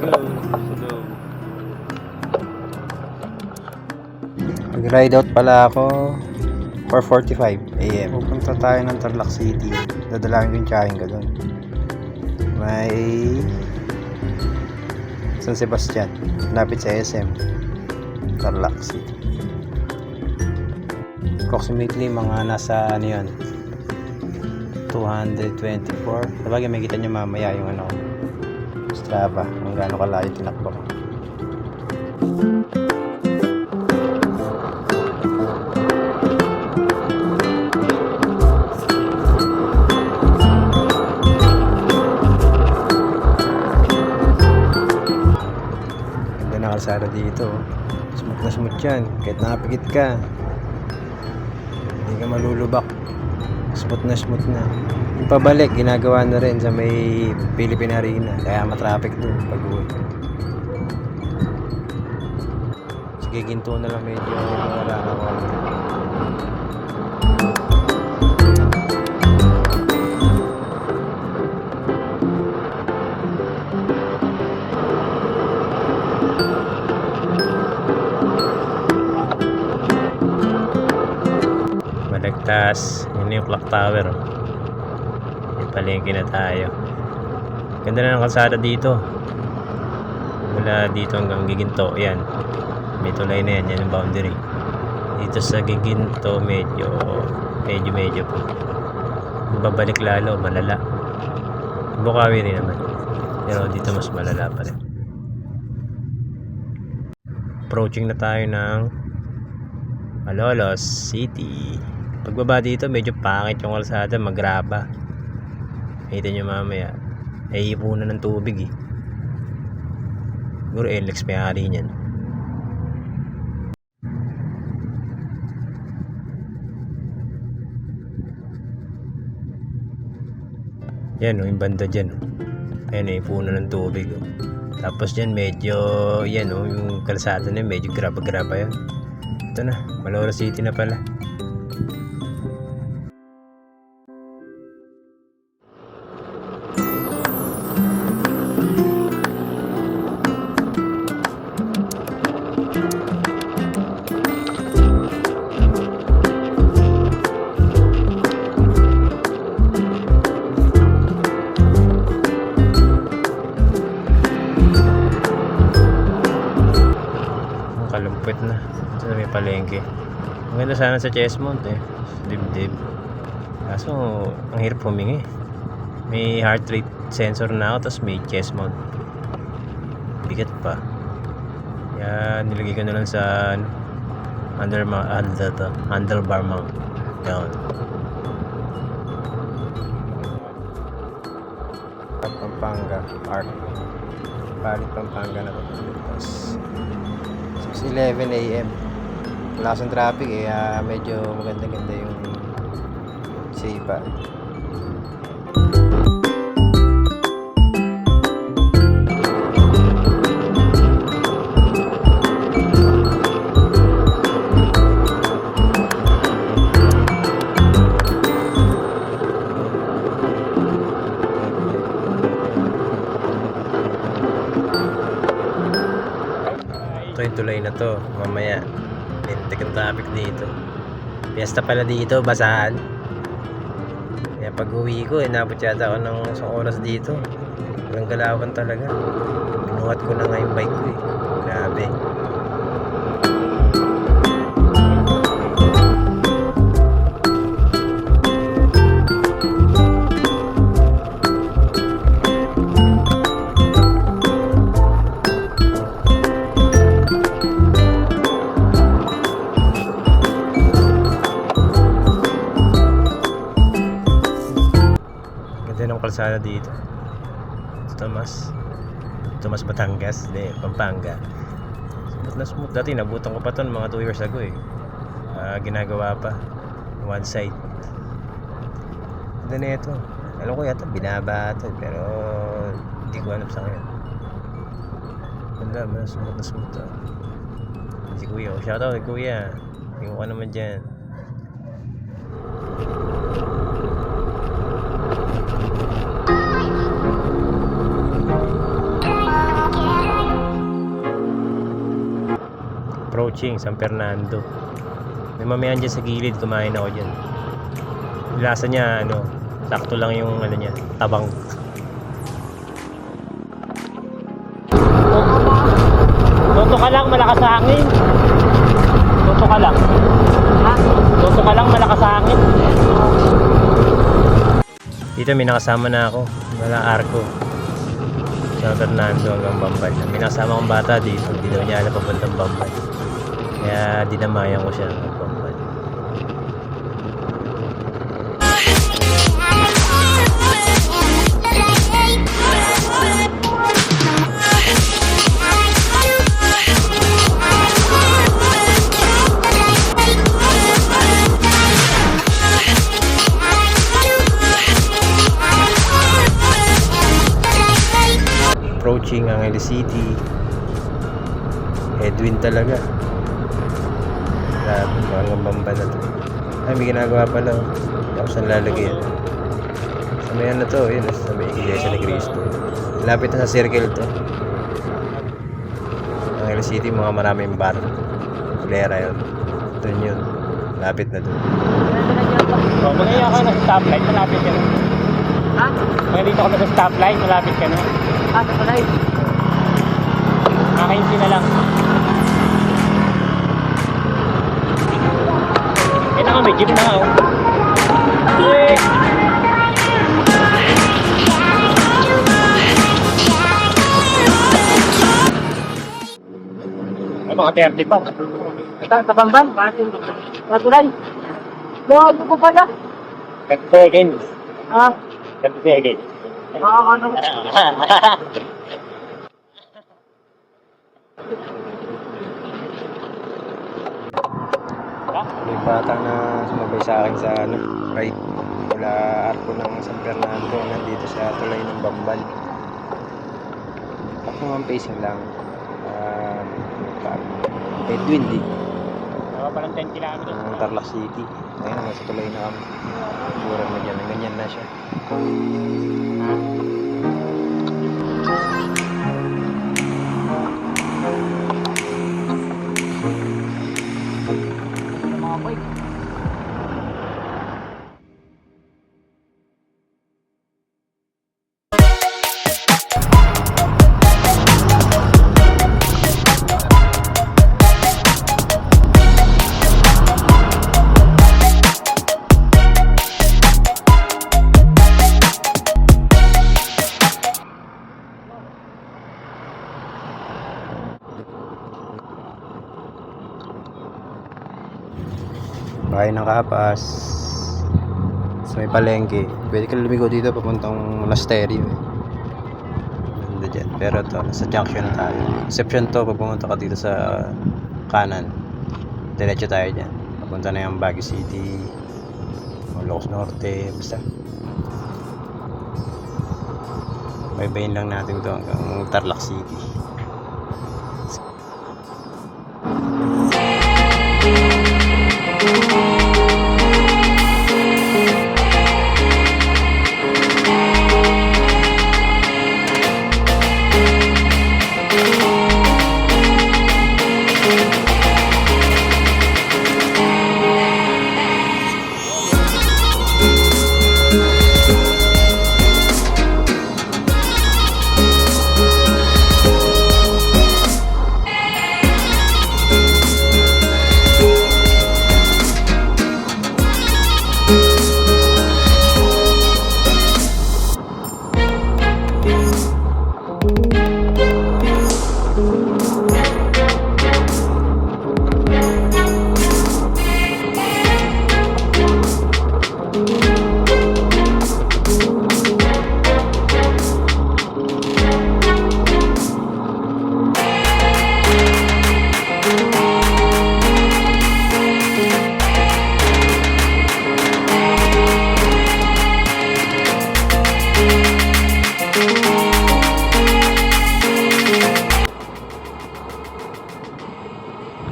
go. Slow. Nag-ride out pala ako 4:45 AM. Pupunta tayo ng Tarlac City. Dadalawin ko yung tsahin ko doon. May San Sebastian. Lapit sa SM. Tarlac City. Approximately mga nasa ano yun 224. Sabagay may kita nyo mamaya yung ano Strava kung gaano kalayo tinakbo ko. Ganda na kalsada dito. Smooth na smooth yan. Kahit nakapikit ka hindi ka malulubak. Smooth na. Yung pabalik, ginagawa na rin sa may Philippine Arena. Kaya matraffic doon pag uwi. Sige, ginto na lang medyo wala na ako. Malagtas. Yun yung clock tower. May palengke na tayo. Ganda na ng kalsada dito. Mula dito hanggang Giginto. Yan. May tulay na yan. Yan yung boundary. Dito sa Giginto medyo po. Babalik lalo. Malala. Bukawi rin naman. Pero dito mas malala pa rin. Approaching na tayo ng Malolos City. Pagbaba dito medyo pangit yung kalsada, magraba. Kita nyo mamaya ay ipunan ng tubig eh. Siguro LX may-ari niyan. Yan yung banda dyan. Ayan ay ipunan ng tubig oh. Tapos dyan medyo yan yung kalsada na medyo graba-graba yan. Ito na, Malolos City na pala. Kalumpit na. Ito na may palengke. Ang ganda sana sa Chesmont eh. Dibdib. Kaso, ang hirap humingi. May heart rate sensor na ako, tapos may Chesmont. Bigat pa. Kaya nilagay ko na lang sa handlebar mount. Yan. Pampanga Park. Balik Pampanga na ito. Tapos 6:11 AM. Wala kasang traffic eh, medyo maganda-ganda yung sipa. Ito yung tulay na to, mamaya lintik ang traffic dito. Fiesta pala dito, basahan. Kaya pag uwi ko, inabot yata ako ng isang oras dito. Walang galawan talaga. Binuhat ko na nga yung bike ko eh. Grabe. Ng kalsada dito. Tomas Batangas, hindi, Pampanga. Smooth na smooth. Dati nabutan ko pa to mga 2 years ago eh. Ginagawa pa one side. Ganda na ito. Alam ko yata binaba ito pero hindi ko alam sa ngayon. Ganda, smooth na smooth to. Si Kuya, shout out kay Kuya. Yung ka naman dyan. approaching San Fernando. May mamayan dyan sa gilid, kumain ako dyan. Yung lasa niya, ano, sakto lang yung ano niya, tabang. Toto ka lang, malakas sa hangin. Toto ka lang. Ha? Toto ka lang, malakas sa hangin. Dito may nakasama na ako. Wala arko. San Fernando hanggang Bambay. May nakasama akong bata dito. Hindi daw niya alam papuntang Bambay. Kaya dinamayan ko siya hanggang Bambay. Approaching Angeles City. Edwin talaga. Grabe, hanggang Bamba na to. Ay, may ginagawa pala. Hindi ako saan lalagay yan. Sa may ano to, yun, sa may Iglesia ni Cristo. Lapit na sa circle to. Angeles City, mga maraming bar. Lera yun. Doon yun. Lapit na doon. Oh, magayon ako na sa stoplight, malapit ka na. Ha? Magayon ako na sa stoplight, malapit ka na. Ah, sa palay. Nakainsi na lang. Eh na may jeep na ako. Ay, mga 30 pa. Sa Bamban? Matulay. Luwag ko pala. 30 seconds. Ha? 30 seconds. Ano? May bata na sumabay sa akin sa ano, right mula arko ng San Fernando nandito sa tulay ng Bamban. Ako naman pacing lang. Edwin di. Parang 10 kilometers. Tarlac City. Ayun, nasa tulay na kami. Burang na dyan. Ganyan na siya. Bahay ng Kapas sa may palengke. Pwede ka lumigo dito papuntang monasterio ganda dyan. Pero to, nasa junction tayo. Exception to, pag pumunta ka dito sa kanan, diretso tayo dyan. Papunta na yung Baguio City o Ilocos Norte, basta baybayin lang natin to hanggang Tarlac City.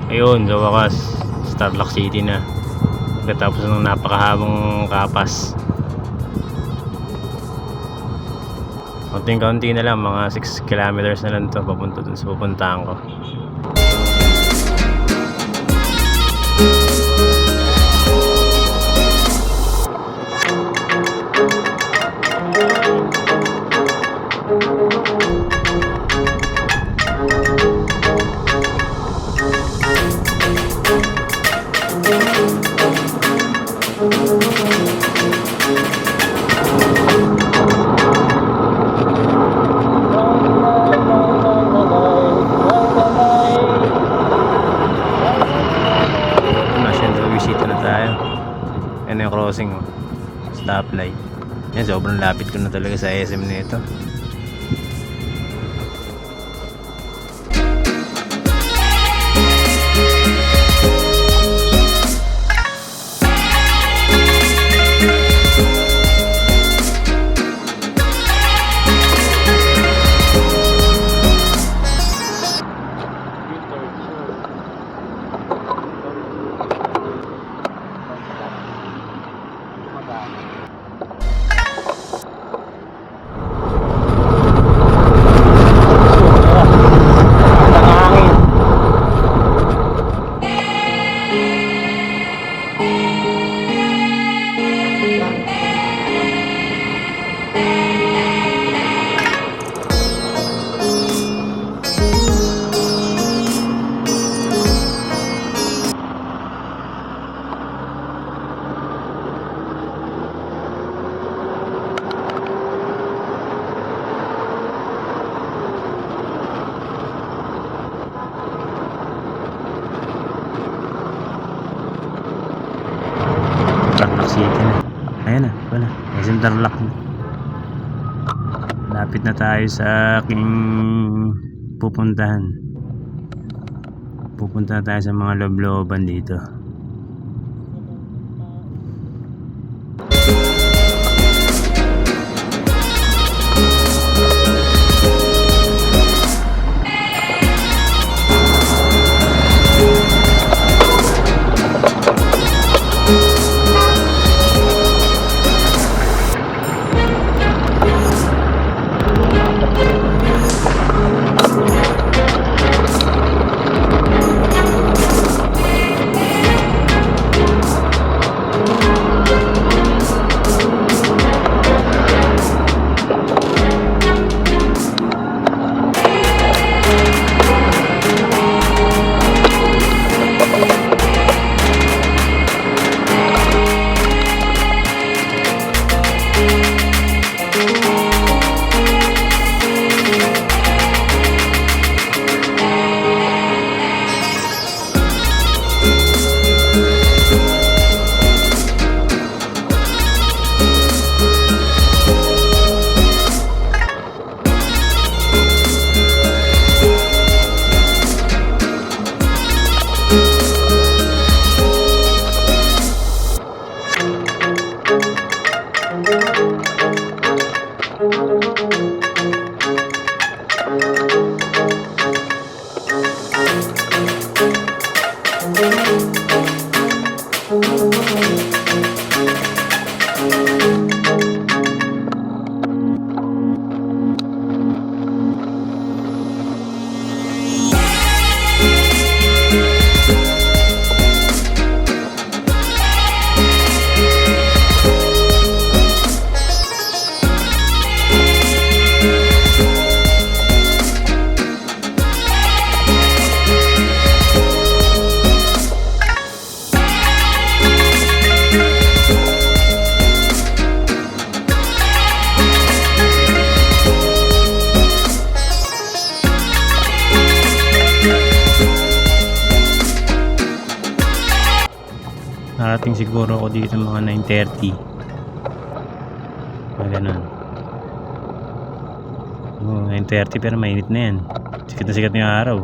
Ayun, sa wakas Tarlac City na pagkatapos ng napakahabang Kapas. Kaunting-kaunti na lang, mga 6 kilometers na lang to papunta dun sa pupuntahan ko. National Visita na tayo. Yan yung crossing, oh. Stoplight. Yan, sobrang lapit ko na talaga sa SM nito. Tarlac City na. Ayan na, wala. SM Tarlac na. Lapit na tayo sa aking pupuntahan. Pupunta tayo sa mga loob-looban dito. Narating siguro ako dito mga 9:30. Ganun. 9:30 pero mainit na yan. Sikat na sikat na yung araw.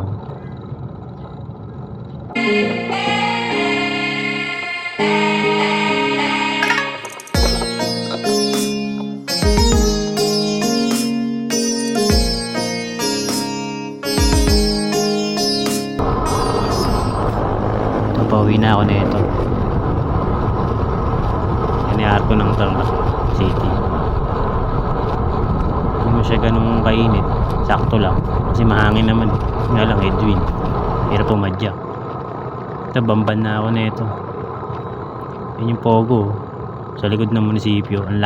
Ito, pauwi na ako nito. Yan ko ng Tarlac City. Hindi mo siya ganun kainit. Sakto lang. Kasi mahangin naman. Nga lang, Edwin. Hirap pumadyak. Ito, bamban na ako nito. Yan yung Pogo. Sa likod ng munisipyo. Ang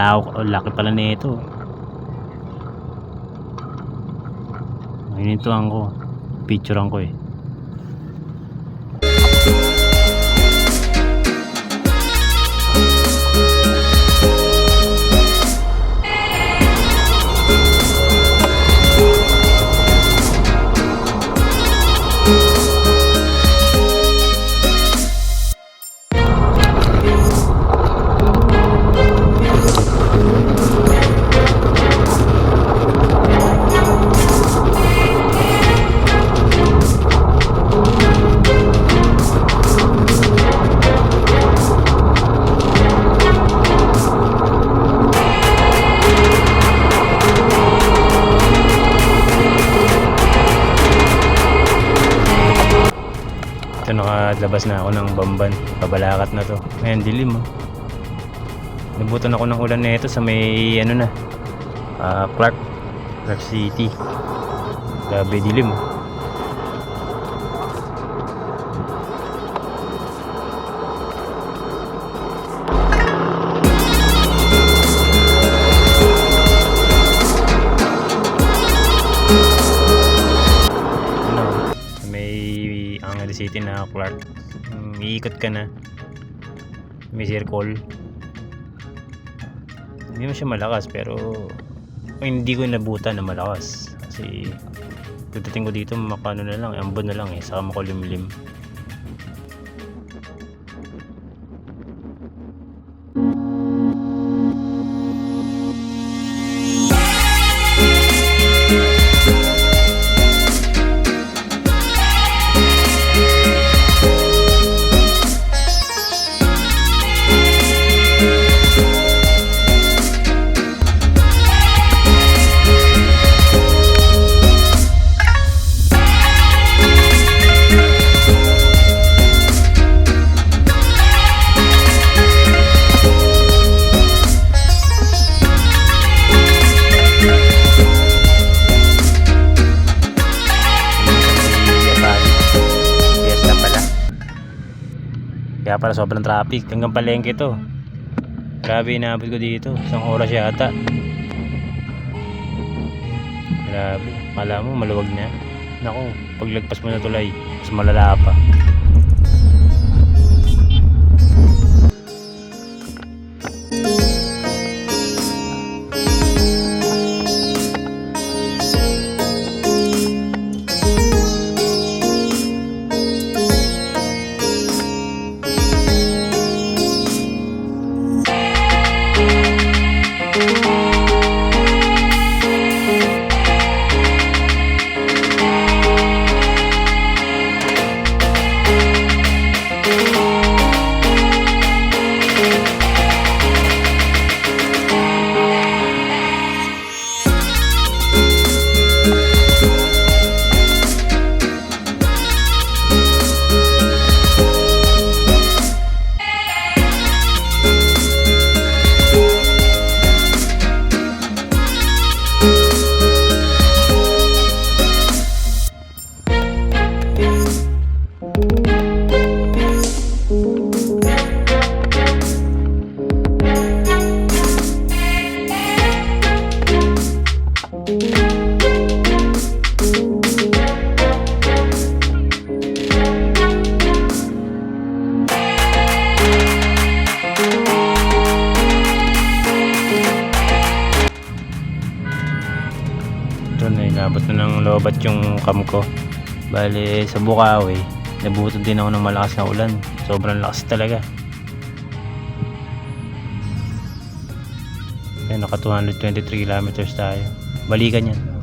laki pala nito. Inintuan ko. Picturean ko eh. Ito, nakalabas na ako ng Bamban. Pabalakat na to. Ngayon dilim oh. Nabutan ako ng ulan na ito sa may ano na Clark City. Grabe dilim oh. City na Clark. Iikot ka na. May circle. Hindi mo siya malakas pero hindi ko nabutan na malakas. Kasi pagdating ko dito makano na lang, ambon na lang eh. Saka makulimlim. Kaya pala sobrang traffic hanggang palengke to. Grabe, inaabot ko dito 1 oras yata. Grabe, kala mo maluwag na. Naku, paglagpas mo na tulay mas malala pa. Inabot na ng lobat yung cam ko. Bale sa Bukawi nabutan din ako ng malakas na ulan. Sobrang lakas talaga. Naka 223 kilometers tayo. Balikan yan.